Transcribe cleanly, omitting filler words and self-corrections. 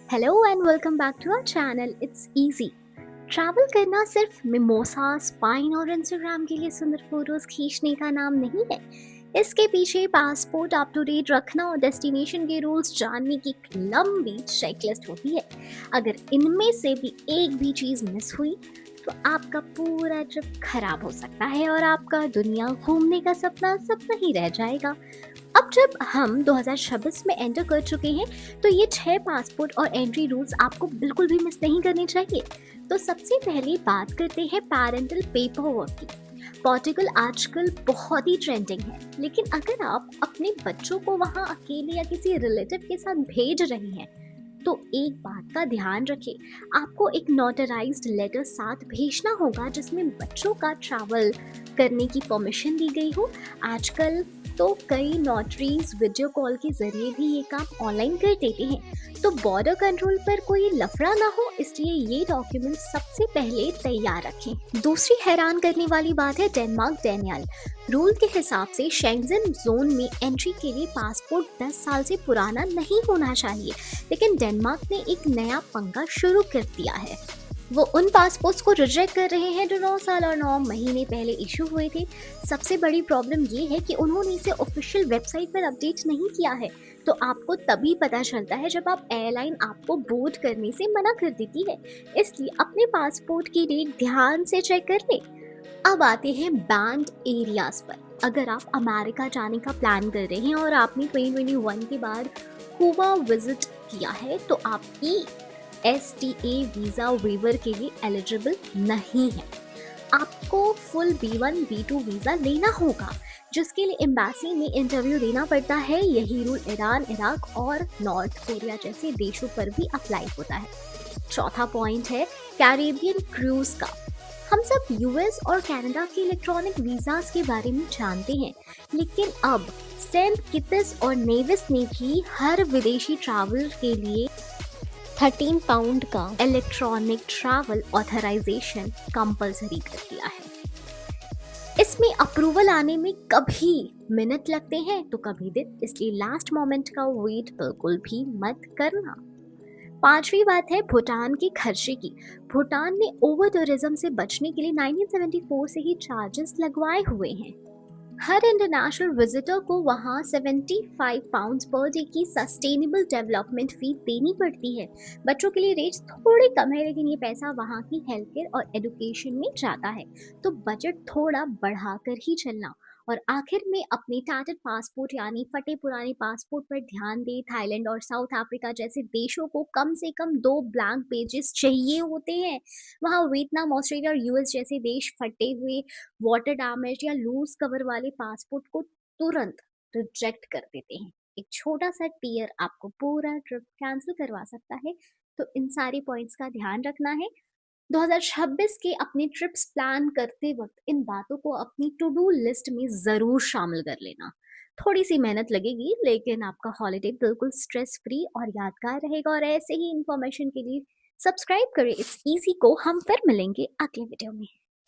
Hello and welcome back to our channel. It's easy. Travel करना सिर्फ मिमोसास, pine और Instagram के लिए सुंदर फोटोज खींचने का नाम नहीं है। इसके पीछे पासपोर्ट अप टू डेट रखना और डेस्टिनेशन के रूल्स जानने की एक लंबी चेकलिस्ट होती है। अगर इनमें से भी एक भी चीज मिस हुई तो आपका पूरा ट्रिप खराब हो सकता है और आपका दुनिया घूमने का सपना सपना ही रह जाएगा। अब जब हम 2026 में एंटर कर चुके हैं तो ये 6 पासपोर्ट और एंट्री रूल्स आपको बिल्कुल भी मिस नहीं करने चाहिए। तो सबसे पहले बात करते हैं पेरेंटल पेपर वर्क की। पोर्टुगल आजकल बहुत ही ट्रेंडिंग है, लेकिन अगर आप अपने बच्चों को वहाँ अकेले या किसी रिलेटिव के साथ भेज रहे हैं तो एक बात का ध्यान रखें, आपको एक नोटराइज्ड लेटर साथ भेजना होगा जिसमें बच्चों का ट्रैवल करने की परमिशन दी गई हो। आजकल तो कई नोटरीज वीडियो कॉल के जरिए भी ये काम ऑनलाइन कर देते हैं, तो बॉर्डर कंट्रोल पर कोई लफड़ा ना हो, इसलिए ये डॉक्यूमेंट सबसे पहले तैयार रखें। दूसरी हैरान करने वाली बात है डेनमार्क डेनियल रूल के हिसाब से शेंगेन जोन में एंट्री के लिए पासपोर्ट 10 साल से पुराना नहीं होना चाहिए, लेकिन डेनमार्क ने एक नया पंगा शुरू कर दिया है। वो उन पासपोर्ट्स को रिजेक्ट कर रहे हैं जो 9 साल और 9 महीने पहले इशू हुए थे। सबसे बड़ी प्रॉब्लम ये है कि उन्होंने इसे ऑफिशियल वेबसाइट पर अपडेट नहीं किया है, तो आपको तभी पता चलता है जब आप एयरलाइन आपको बोर्ड करने से मना कर देती है। इसलिए अपने पासपोर्ट की डेट ध्यान से चेक कर ले। अब आते हैं बैंड एरियाज पर। अगर आप अमेरिका जाने का प्लान कर रहे हैं और आपने 2021 के बाद कुबा विजिट किया है तो आप ESTA वीजा वेवर के लिए एलिजिबल नहीं है। आपको फुल B1 B2 वीजा लेना होगा, जिसके लिए एम्बेसी में इंटरव्यू देना पड़ता है। यही रूल ईरान, इराक और नॉर्थ कोरिया जैसे देशों पर भी अप्लाई होता है। चौथा पॉइंट है कैरेबियन क्रूज का। हम सब यूएस और कनाडा के इलेक्ट्रॉनिक वीजास के बारे में जानते हैं, लेकिन अब सेंट किटिस और नेविस ने भी हर विदेशी ट्रैवल के लिए 13 पाउंड का इलेक्ट्रॉनिक ट्रैवल ऑथराइजेशन कंपलसरी कर दिया है। इसमें अप्रूवल आने में कभी मिनट लगते हैं तो कभी दिन, इसलिए लास्ट मोमेंट का वेट बिल्कुल भी मत करना। पांचवी बात है भूटान के खर्चे की। भूटान ने ओवर टूरिज्म से बचने के लिए 1974 से ही चार्जेस लगवाए हुए हैं। हर इंटरनेशनल विजिटर को वहां 75 पाउंड्स पर डे की सस्टेनेबल डेवलपमेंट फी देनी पड़ती है। बच्चों के लिए रेट्स थोड़े कम है, लेकिन ये पैसा वहां की हेल्थ केयर और एजुकेशन में जाता है, तो बजट थोड़ा बढ़ाकर ही चलना। और आखिर में अपने टैटेड पासपोर्ट यानी फटे पुराने पासपोर्ट पर ध्यान दे। थाईलैंड और साउथ अफ्रीका जैसे देशों को कम से कम 2 ब्लैंक पेजेस चाहिए होते हैं। वहाँ वियतनाम, ऑस्ट्रेलिया और यूएस जैसे देश फटे हुए, वाटर डैमेज या लूज कवर वाले पासपोर्ट को तुरंत रिजेक्ट कर देते हैं। एक छोटा सा टीयर आपको पूरा ट्रिप कैंसिल करवा सकता है, तो इन सारे पॉइंट्स का ध्यान रखना है। 2026 के अपने ट्रिप्स प्लान करते वक्त इन बातों को अपनी टू डू लिस्ट में ज़रूर शामिल कर लेना। थोड़ी सी मेहनत लगेगी, लेकिन आपका हॉलिडे बिल्कुल स्ट्रेस फ्री और यादगार रहेगा। और ऐसे ही इंफॉर्मेशन के लिए सब्सक्राइब करें इट्स इजी को। हम फिर मिलेंगे अगले वीडियो में।